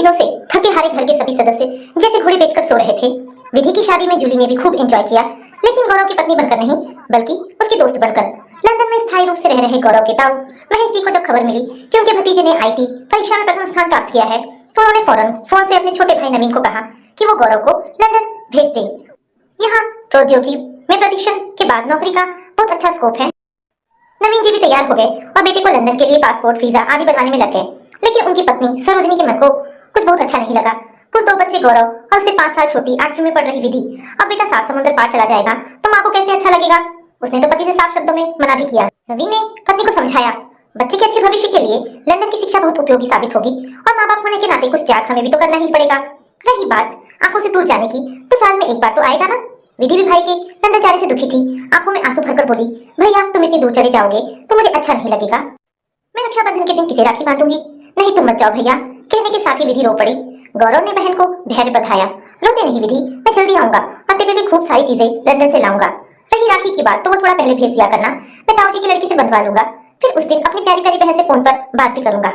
दिनों से थके हारे घर के सभी सदस्य जैसे घोड़े बेचकर सो रहे थे। विधि की शादी में जूली ने भी खूब एंजॉय किया, लेकिन गौरव की पत्नी बनकर नहीं, बल्कि उसकी दोस्त बनकर। लंदन में स्थायी रूप से रह रहे गौरव के ताऊ महेश जी को जब खबर मिली कि उनके भतीजे ने आईटी परीक्षा में प्रथम स्थान प्राप्त किया है, तो उन्होंने फौरन फोन से अपने छोटे भाई नवीन को कहा कि वो गौरव को लंदन भेज दे। यहाँ प्रौद्योगिकी में प्रशिक्षण के बाद नौकरी का बहुत अच्छा स्कोप है। नवीन जी भी तैयार हो गए और बेटे को लंदन के लिए पासपोर्ट, वीजा आदि बनवाने में लग गए। लेकिन उनकी पत्नी सरोजनी के मन को कुछ बहुत अच्छा नहीं लगा। कुल 2 बच्चे गौरव और उससे 5 साल छोटी 8वीं में पढ़ रही विधि। अब बेटा 7 समुद्र पार चला जाएगा तो माँ को कैसे अच्छा लगेगा। उसने तो पति से साफ शब्दों में मना भी किया। नवीन ने पत्नी को समझाया, बच्चे के अच्छे भविष्य के लिए लंदन की शिक्षा बहुत उपयोगी साबित होगी और माँ बाप होने के नाते कुछ त्याग हमें भी तो करना ही पड़ेगा। रही बात आंखों से दूर जाने की, तो साल में एक बार तो आएगा ना। विधि भी भाई के लंदन जाने से दुखी थी। आंखों में आंसू भरकर बोली, भैया तुम इतनी दूर चले जाओगे तो मुझे अच्छा नहीं लगेगा। मैं रक्षाबंधन के दिन किसे राखी बांधूंगी। नहीं तुम मत जाओ भैया, कहने के साथ ही विधि रो पड़ी। गौरव ने बहन को धैर्य बधाया। रोते नहीं विधि, मैं जल्दी आऊंगा और तेरे लिए खूब सारी चीजें लंदन से लाऊंगा। रही राखी की बात तो वो थोड़ा पहले भेज दिया करना, मैं ताऊ जी की लड़की से बंधवा लूंगा। फिर उस दिन अपनी प्यारी प्यारी बहन से फोन पर बात भी करूंगा।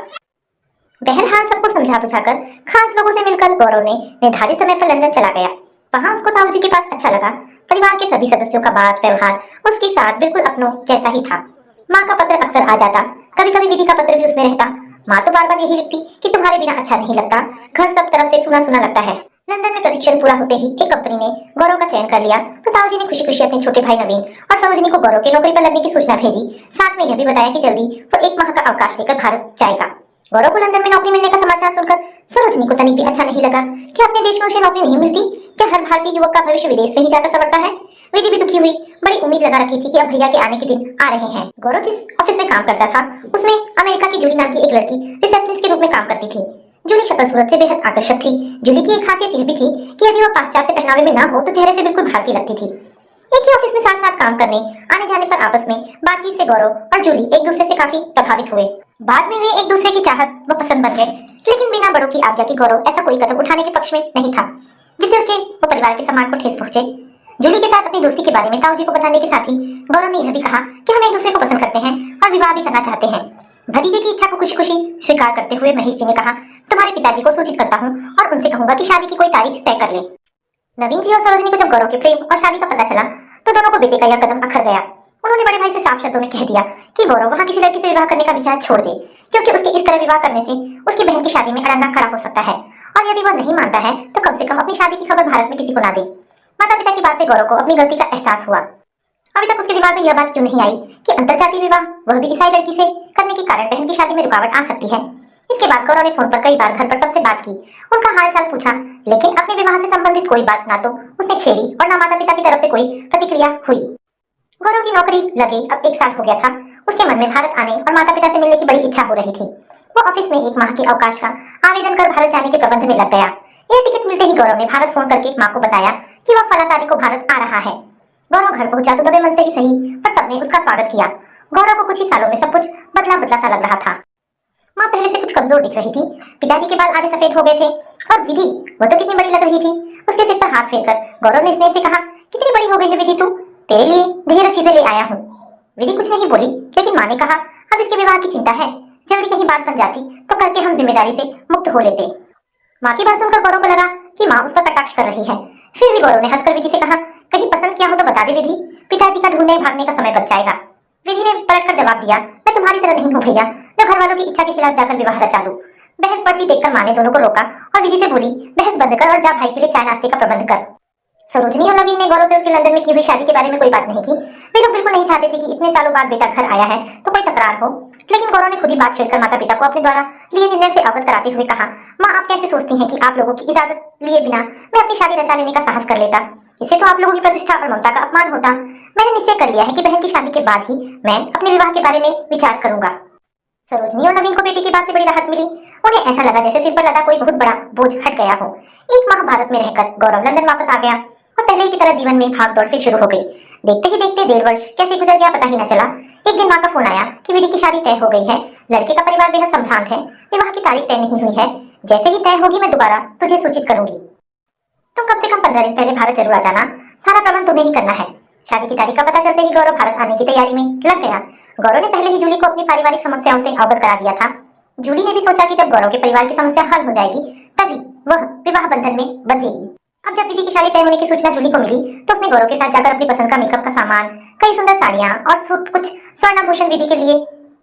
बहरहाल सबको समझा बुझाकर खास लोगों से मिलकर गौरव ने निर्धारित समय पर लंदन चला गया। वहां उसको ताऊ जी के पास अच्छा लगा। परिवार के सभी सदस्यों का बात व्यवहार उसके साथ बिल्कुल अपनों जैसा ही था। माँ का पत्र अक्सर आ जाता, कभी कभी विधि का पत्र भी उसमें रहता। माँ तो बार बार यही लिखती कि तुम्हारे बिना अच्छा नहीं लगता, घर सब तरफ से सुना सुना लगता है। लंदन में प्रशिक्षण पूरा होते ही एक कंपनी ने गौरव का चयन कर लिया, तो ताऊ जी ने खुशी खुशी अपने छोटे भाई नवीन और सरोजनी को गौरव की नौकरी पर लगने की सूचना भेजी। साथ में यह भी बताया कि जल्दी वो 1 माह का अवकाश लेकर भारत जाएगा। गौरव को लंदन में नौकरी मिलने का समाचार सुनकर सरोजनी को तनिक भी अच्छा नहीं लगा कि अपने देश में उसे नौकरी नहीं मिलती। क्या हर भारतीय युवक का भविष्य विदेश में ही जाकर संवरता है। विधि भी दुखी हुई, बड़ी उम्मीद लगा रखी थी कि अब भैया के आने के दिन आ रहे हैं। गौरव जिस ऑफिस में काम करता था उसमें अमेरिका की जूली नाम की एक लड़की रिसेप्शनिस्ट के रूप में काम करती थी। जूली शक्ल सूरत से बेहद आकर्षक थी। जूली की एक खासियत यह भी थी कि यदि वह पाश्चात्य पहनावे में न हो तो चेहरे से बिल्कुल भारतीय लगती थी। एक ही ऑफिस में साथ साथ काम करने आने जाने पर आपस में बातचीत से गौरव और जूली एक दूसरे से काफी प्रभावित हुए। बाद में वे एक दूसरे की चाहत व पसंद बन गए, लेकिन बिना बड़ों की आज्ञा के गौरव ऐसा कोई कदम उठाने के पक्ष में नहीं था जिससे उसके व परिवार के सम्मान को ठेस पहुंचे। जूली के साथ अपनी दोस्ती के बारे में ताऊ जी को बताने के साथ ही गौरव ने यह भी कहा कि हम एक दूसरे को पसंद करते हैं और विवाह भी करना चाहते हैं। भतीजे की इच्छा को खुशी खुशी स्वीकार करते हुए महेश जी ने कहा, तुम्हारे पिताजी को सूचित करता हूँ और उनसे कहूंगा कि शादी की कोई तारीख तय कर ले। नवीन जी और सरोजनी को जब गौरव के प्रेम और शादी का पता चला तो दोनों को बेटे का यह कदम अखर गया। उन्होंने बड़े भाई से साफ शब्दों में कह दिया कि गौरव वहाँ किसी लड़की से विवाह करने का विचार छोड़ दे, क्योंकि उसके इस तरह विवाह करने से उसकी बहन की शादी में अड़ंगा खड़ा हो सकता है, और यदि वह नहीं मानता है तो कम से कम अपनी शादी की खबर भारत में किसी को ना दे। माता पिता की बात से गौरव को अपनी गलती का एहसास हुआ। अभी तक उसके दिमाग में यह बात क्यों नहीं आई कि अंतरजातीय विवाह, वह भी ईसाई लड़की से, करने के कारण बहन की शादी में रुकावट आ सकती है। इसके बाद गौरव ने फोन पर कई बार घर पर सबसे बात की, उनका हाल चाल पूछा, लेकिन अपने विवाह से संबंधित कोई बात ना तो उसने छेड़ी और ना माता पिता की तरफ से कोई प्रतिक्रिया हुई। गौरव की नौकरी लगे अब 1 साल हो गया था। उसके मन में भारत आने और माता पिता से मिलने की बड़ी इच्छा हो रही थी। वो ऑफिस में 1 माह के अवकाश का आवेदन कर भारत जाने के प्रबंध में लग गया। एयर टिकट मिलते ही गौरव ने भारत फोन करके माँ को बताया कि वह फला तारीख को भारत आ रहा है। गौरव घर पहुंचा तो दबे मन से ही सही, पर सबने उसका स्वागत किया। गौरव को कुछ ही सालों में सब कुछ बदला बदला सा लग रहा था। माँ पहले से कुछ कमजोर दिख रही थी, पिताजी के बाल आधे सफेद हो गए थे, और विधि वो तो कितनी बड़ी लग रही थी। उसके सिर पर हाथ फेरकर गौरव ने स्नेह से कहा, कितनी बड़ी हो गई है विधि तू, तेरे लिए ढेरों चीजें ले आया हूँ। विधि कुछ नहीं बोली, लेकिन माँ ने कहा, अब इसके विवाह की चिंता है, जल्दी कहीं बात बन जाती तो करके हम जिम्मेदारी से मुक्त हो लेते। माँ की बात सुनकर गौरव को लगा कि माँ उस पर कटाक्ष कर रही है। फिर भी गौरव ने हंसकर विधि से कहा, कहीं पसंद किया हो तो बता दे विधि, पिताजी का ढूंढने भागने का समय बच जाएगा। विधि ने पलटकर जवाब दिया, मैं तुम्हारी तरह नहीं हूँ भैया, जो घर वालों की इच्छा के खिलाफ जाकर विवाह रचा लूं। बहस बढ़ती देखकर माँ ने दोनों को रोका और विधि से बोली, बहस बंद कर और जा भाई के लिए चाय नाश्ते का प्रबंध कर। सरोजनी और नवीन ने गौरव से उसके लंदन में की हुई शादी के बारे में कोई बात नहीं की। वे लोग बिल्कुल नहीं चाहते थे कि इतने सालों बाद बेटा घर आया है तो कोई तकरार हो, लेकिन गौरव ने खुद ही बात छेड़कर माता पिता को अपने द्वारा लिए निर्णय से अवगत कराते हुए कहा, माँ आप कैसे सोचती हैं कि आप लोगों की इजाजत लिए बिना मैं अपनी शादी रचा लेने का साहस कर लेता। इससे तो आप लोगों की प्रतिष्ठा और ममता का अपमान होता। मैंने निश्चय कर लिया है कि बहन की शादी के बाद ही मैं अपने विवाह के बारे में विचार करूंगा। सरोजनी और नवीन को बेटी की बात से बड़ी राहत मिली। उन्हें ऐसा लगा जैसे सिर पर लदा कोई बहुत बड़ा बोझ हट गया हो। 1 माह भारत में रहकर गौरव लंदन वापस आ गया और पहले की तरह जीवन में भाग दौड़ फिर शुरू हो गई। देखते ही देखते 1.5 वर्ष कैसे गुजर गया पता ही न चला। एक दिन माँ का फोन आया कि विधि की शादी तय हो गई है, लड़के का परिवार बेहद संभ्रांत है, विवाह की तारीख तय नहीं हुई है, जैसे ही तय होगी मैं दोबारा तुझे सूचित करूंगी। तुम कम से कम 15 दिन पहले भारत जरूर आ जाना, सारा प्रबंध तुम्हें ही करना है। शादी की तारीख का पता चलते ही गौरव भारत आने की तैयारी में लग गया। गौरव ने पहले ही जूली को अपनी पारिवारिक समस्याओं से अवगत करा दिया था। जूली ने भी सोचा कि जब गौरव के परिवार की समस्या हल हो जाएगी तभी वह विवाह बंधन में बंधेगी। अब जब विधि की शादी तय होने की सूचना जूली को मिली तो उसने गौरव के साथ जाकर अपनी पसंद का मेकअप का सामान, कई सुंदर साड़ियां और सूट, कुछ स्वर्णाभूषण विधि के लिए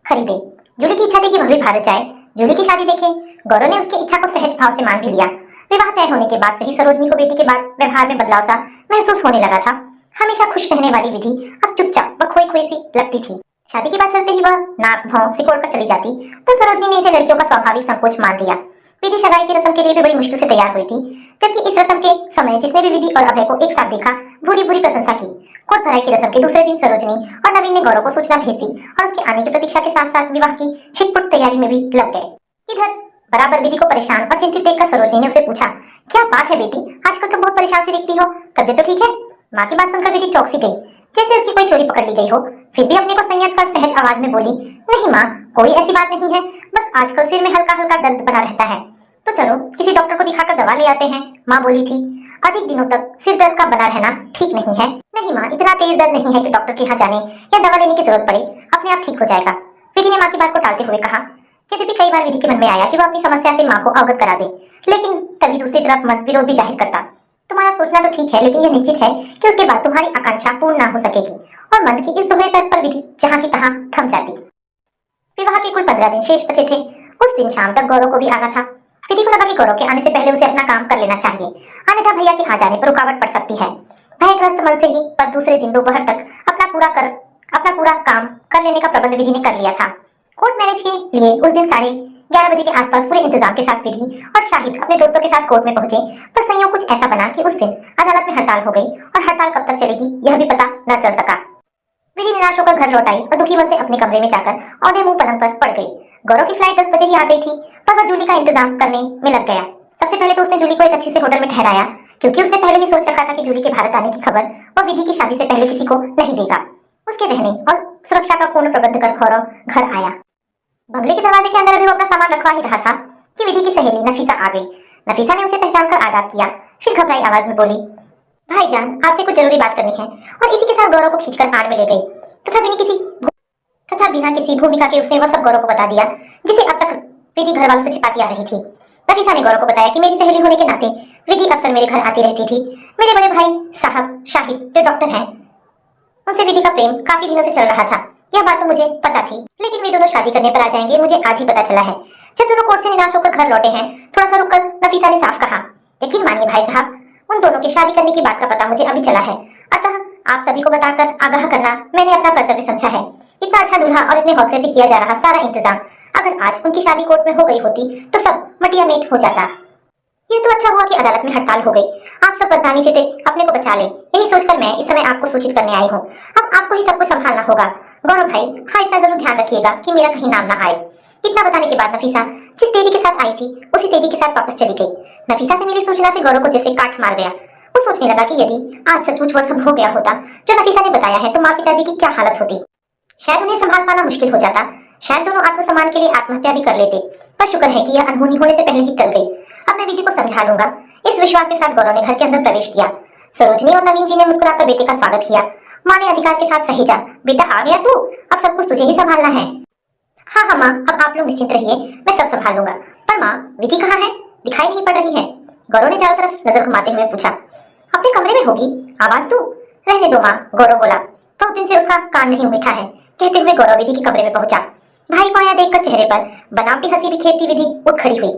खरीदे। जूली की इच्छा थी कि वह भी भारत जाए, जूली की शादी देखे। गौरव ने उसकी इच्छा को सहज भाव से मान भी लिया। विवाह तय होने के बाद से ही सरोजनी को बेटी के बाद व्यवहार में बदलाव सा महसूस होने लगा था। हमेशा खुश रहने वाली विधि अब चुपचाप व खोई खोई सी लगती थी। शादी की बात चलते ही वह नाक भौं सिकोड़ कर चली जाती तो सरोजनी ने इसे लड़कियों का स्वाभाविक संकोच मान लिया। विधि सगाई की रस्म के लिए भी बड़ी मुश्किल से तैयार हुई थी, जबकि इस रस्म के समय जिसने भी विधि और अभय को एक साथ देखा भूरी भूरी प्रशंसा की। कोट भराई की रस्म के दूसरे दिन सरोजनी और नवीन ने गौरव को सूचना भेज दी और उसके आने की प्रतीक्षा के साथ साथ विवाह की छिटपुट तैयारी में भी लग गए। इधर बराबर विधि को परेशान और चिंतित देखकर सरोजनी ने उसे पूछा, क्या बात है बेटी, आजकल तुम बहुत परेशान सी दिखती हो, तबीयत तो ठीक है? माँ की बात सुनकर विधि चौंक सी गई, जैसे उसकी कोई चोरी पकड़ ली गई हो। फिर भी अपने को संयत कर सहज आवाज में बोली, नहीं माँ, कोई ऐसी बात नहीं है, बस आजकल सिर में हल्का हल्का दर्द बना रहता है। तो चलो किसी डॉक्टर को दिखाकर दवा ले आते हैं, माँ बोली थी। अधिक दिनों तक सिर दर्द का बना रहना ठीक नहीं है। नहीं माँ, इतना तेज दर्द नहीं है कि डॉक्टर के यहाँ जाने या दवा लेने की जरूरत पड़े, अपने आप ठीक हो जाएगा, विधि ने माँ की बात को टालते हुए कहा। यद्यपि कई बार विधि के मन में आया कि वह अपनी समस्या से माँ को अवगत करा दे, लेकिन तभी दूसरी तरफ मन विरोध भी जाहिर करता। तुम्हारा सोचना तो ठीक है, लेकिन यह निश्चित है कि उसके बाद तुम्हारी आकांक्षा पूर्ण ना हो सकेगी। और मन की इस दोहरे तर्क पर विधि जहाँ की तहाँ थम जाती। विवाह के कुल 15 दिन शेष बचे थे। उस दिन शाम तक गौरव को भी आना था। विधि को लगा कि गौरव के आने से पहले उसे अपना काम कर लेना चाहिए, अन्यथा भैया के आ जाने पर रुकावट पड़ सकती है। भयग्रस्त मन से ही पर दूसरे दिन दोपहर तक अपना पूरा काम कर लेने का प्रबंध विधि ने कर लिया था। कोर्ट मैरिज के लिए उस दिन 11:30 बजे के आसपास पूरे इंतजाम के साथ विधि और शाहिद अपने दोस्तों के साथ कोर्ट में पहुंचे, पर संयोग कुछ ऐसा बना कि उस दिन अदालत में हड़ताल हो गई और हड़ताल कब तक चलेगी यह भी पता न चल सका। विधि निराश होकर घर लौट आई और दुखी मन से अपने कमरे में जाकर औंधे मुंह पलंग पर पड़ गई। गौरव की फ्लाइट 10 बजे ही आ गई थी, पर वह जूली का इंतजाम करने में लग गया। सबसे पहले तो उसने जूली को एक अच्छे से होटल में ठहराया, क्योंकि उसने पहले ही सोच रखा था कि जूली के भारत आने की खबर वह विधि की शादी से पहले किसी को नहीं देगा। उसके रहने और सुरक्षा का पूर्ण प्रबंध कर गौरव घर आया। बंगले के दरवाजे के अंदर अभी वो अपना सामान रखवा ही रहा था कि विधि की सहेली नफीसा आ गई। नफीसा ने उसे पहचान कर आदाब किया, फिर घबराई आवाज में बोली, भाईजान, आपसे कुछ जरूरी बात करनी है। और इसी के साथ गौरव को खींचकर आड़ में ले गई तथा बिना किसी भूमिका के उसने वह सब गौरव को बता दिया, जिसे अब तक विधि घर वालों से छिपाती आ रही थी। नफीसा ने गौरव को बताया कि मेरी सहेली होने के नाते विधि अक्सर मेरे घर आती रहती थी। मेरे बड़े भाई साहब शाहिद जो डॉक्टर हैं, उनसे विधि का प्रेम काफी दिनों से चल रहा था। यह बात तो मुझे पता थी, लेकिन वे दोनों शादी करने पर आ जाएंगे मुझे आज ही पता चला है। जब दोनों कोर्ट से निराश होकर घर लौटे हैं, थोड़ा सा रुककर नफीसा ने साफ कहा, यकीन मानिए भाई साहब, उन दोनों के शादी करने की बात का पता मुझे अभी चला है, अतः आप सभी को बताकर आगाह करना मैंने अपना कर्तव्य समझा है। इतना अच्छा दूल्हा और इतने हौसले से किया जा रहा सारा इंतजाम, अगर आज उनकी शादी कोर्ट में हो गई होती तो सब मटिया मेट हो जाता। ये तो अच्छा हुआ कि अदालत में हड़ताल हो गई, आप सब बदनामी से अपने को बचा ले, यही सोचकर मैं इस समय आपको सूचित करने आई हूँ। अब आपको ही सब कुछ संभालना होगा। गौरव भाई, हाँ इतना जरूर ध्यान रखिएगा कि मेरा कहीं नाम ना आए। इतना बताने के बाद नफीसा जिस तेजी के साथ आई थी उसी तेजी के साथ वापस चली गई। नफीसा से मिली सूचना से गौरव को जैसे काट मार गया। वो सोचने लगा कि यदि आज सचमुच वह सब हो गया होता जो नफीसा ने बताया है तो माँ पिताजी की क्या हालत होती। शायद उन्हें संभाल पाना मुश्किल हो जाता, शायद दोनों आत्मसम्मान के लिए आत्महत्या भी कर लेते। पर शुक्र है कि यह अनहोनी होने से पहले ही टल गई। अब मैं विधि को समझा लूंगा। इस विश्वास के साथ गौरव ने घर के अंदर प्रवेश किया। सरोजनी और नवीन जी ने मुस्कुराकर बेटे का स्वागत किया। माँ ने अधिकार के साथ सहेजा, बेटा आ गया तू, अब सब कुछ तुझे ही संभालना है। हाँ हाँ माँ, अब आप लोग निश्चिंत रहिए, मैं सब संभाल लूंगा। पर माँ, विधि कहाँ है? दिखाई नहीं पड़ रही है। गौरव ने चारों तरफ नजर घुमाते हुए पूछा। अपने कमरे में होगी, आवाज दो। रहने दो माँ, गौरव बोला। बहुत दिन से उसका कान नहीं उठा है। कहते हुए गौरव विधि के कमरे में पहुंचा। भाई को आया देखकर चेहरे पर बनावटी हंसी बिखेरती विधि उठ खड़ी हुई।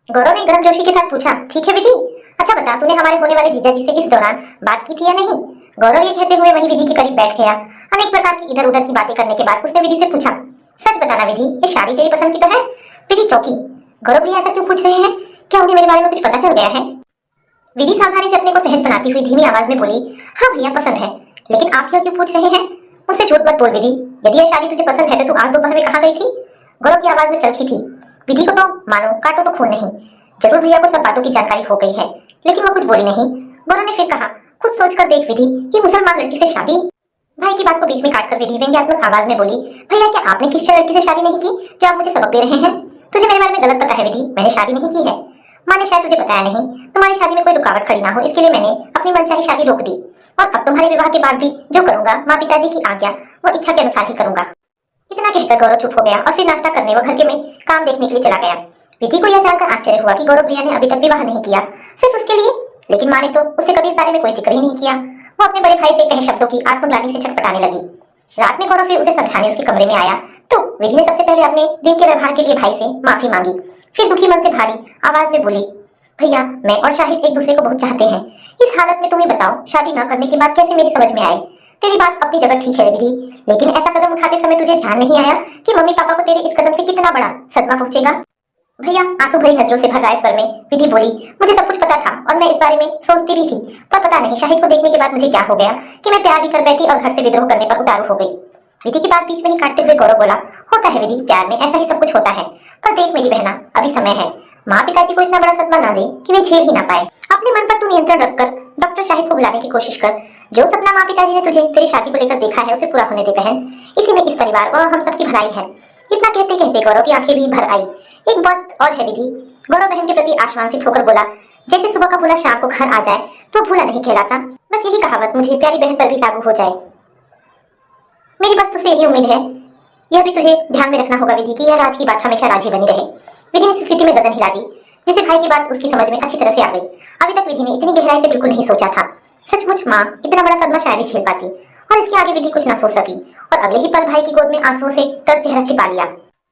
गौरव ने गर्मजोशी के साथ पूछा, ठीक है विधि, अच्छा बता, तूने हमारे होने वाले जीजा जी से इस दौरान बात की थी या नहीं? गौरव ये कहते हुए वहीं विधि के करीब बैठ गया। अनेक प्रकार की इधर उधर की बातें करने के बाद उसने विधि से पूछा, सच बताना विधि, ये शादी तेरी पसंद की तो है? विधि चौंकी। गौरव भैया ऐसा क्यों पूछ रहे हैं? क्या उन्हें मेरे बारे में कुछ पता चल गया है? विधि सावधानी से अपने को सहज बनाती हुई धीमी आवाज में बोली, हाँ भैया पसंद है, लेकिन आप यह क्यों पूछ रहे हैं? मुझसे झूठ मत बोल विधि, यदि यह शादी तुझे पसंद है तो तू आज दोपहर में कहाँ गई थी? गौरव की आवाज में चलखी थी। विधि को तो मानो काटो तो खून नहीं। जरूर भैया को सब बातों की जानकारी हो गई है, लेकिन वो कुछ बोली नहीं। गौरव ने फिर कहा, खुद सोचकर देख विधि कि मुसलमान लड़की से शादी। भाई की बात को बीच में काटकर विधि व्यंग्यात्मक आवाज में बोली, भैया क्या आपने क्रिश्चियन लड़की से शादी नहीं की जो आप मुझे सबक दे रहे हैं? तुझे मेरे बारे में गलत पता है विधि, मैंने शादी नहीं की है। माँ ने शायद तुझे बताया नहीं, तुम्हारी शादी में कोई रुकावट खड़ी ना हो इसके लिए मैंने अपनी मनचाही शादी रोक दी, और अब तुम्हारे विवाह के बाद भी जो करूंगा माँ पिताजी की आज्ञा वो इच्छा के अनुसार ही करूंगा। इतना कहकर गौरव चुप हो गया और फिर नाश्ता करने व घर के में काम देखने के लिए चला गया। विधि को यह जानकर आश्चर्य हुआ कि गौरव भैया ने अभी तक विवाह नहीं किया, सिर्फ उसके लिए। लेकिन माँ ने तो उससे कभी इस बारे में कोई जिक्र ही नहीं किया। वो अपने बड़े भाई से कहे शब्दों की आत्मग्लानि से छटपटाने लगी। रात में गौरव फिर उसे समझाने उसके कमरे में आया तो विधि ने सबसे पहले अपने दिन के व्यवहार के लिए भाई से माफी मांगी। फिर दुखी मन से भारी आवाज में बोली, भैया मैं और शाहिद एक दूसरे को बहुत चाहते हैं। इस हालत में तुम ही बताओ, शादी न करने की बात कैसे मेरी समझ में आए? तेरी बात अपनी जगह ठीक है विधि, लेकिन ऐसा कदम उठाते समय तुझे ध्यान नहीं आया कि मम्मी पापा को तेरे इस कदम से कितना बड़ा सदमा पहुंचेगा? भैया, आंसू भरी नजरों से भर आए स्वर में विधि बोली, मुझे सब कुछ पता था और मैं इस बारे में सोचती भी थी, पर पता नहीं शाहिद को देखने के बाद मुझे क्या हो गया कि मैं प्यार भी कर बैठी और घर से विद्रोह करने पर उतारू हो गई। विधि की बात बीच में ही काटते हुए गौरव बोला, होता है विधि, प्यार में ऐसा ही सब कुछ होता है, पर देख मेरी बहना, अभी समय है। माँ पिताजी को इतना बड़ा सदमा ना दे कि वे झेल ही ना पाए। अपने मन पर तू नियंत्रण रखकर डॉक्टर शाहिद को बुलाने की कोशिश कर। जो सपना माँ पिताजी ने तुझे तेरी शादी को लेकर देखा है उसे पूरा होने दे बहन। इसी में इस परिवार और हम सबकी भलाई है। इतना कहते कहते गौरव की आंखें भी भर आई। एक बात और है विधि, गौरव बहन के प्रति आश्वासित होकर बोला, जैसे सुबह का भूला शाम को घर आ जाए तो भूला नहीं कहलाता। बस यही कहावत मुझे प्यारी बहन पर भी लागू हो जाए। मेरी बस तुझसे यही उम्मीद है। यह भी तुझे ध्यान में रखना होगा विधि कि यह राज की बात हमेशा राज ही बनी रहे। विधि ने स्वीकृति में गर्दन हिला दी, जिसे भाई की बात उसकी समझ में अच्छी तरह से आ गई। अभी तक विधि ने इतनी गहराई से बिल्कुल नहीं सोचा था। सचमुच माँ इतना बड़ा सदमा शायद ही झेल पाती, और इसके आगे विधि कुछ ना सोच सकी और अगले ही पल भाई की गोद में आंसुओं से तर चेहरा छिपा लिया।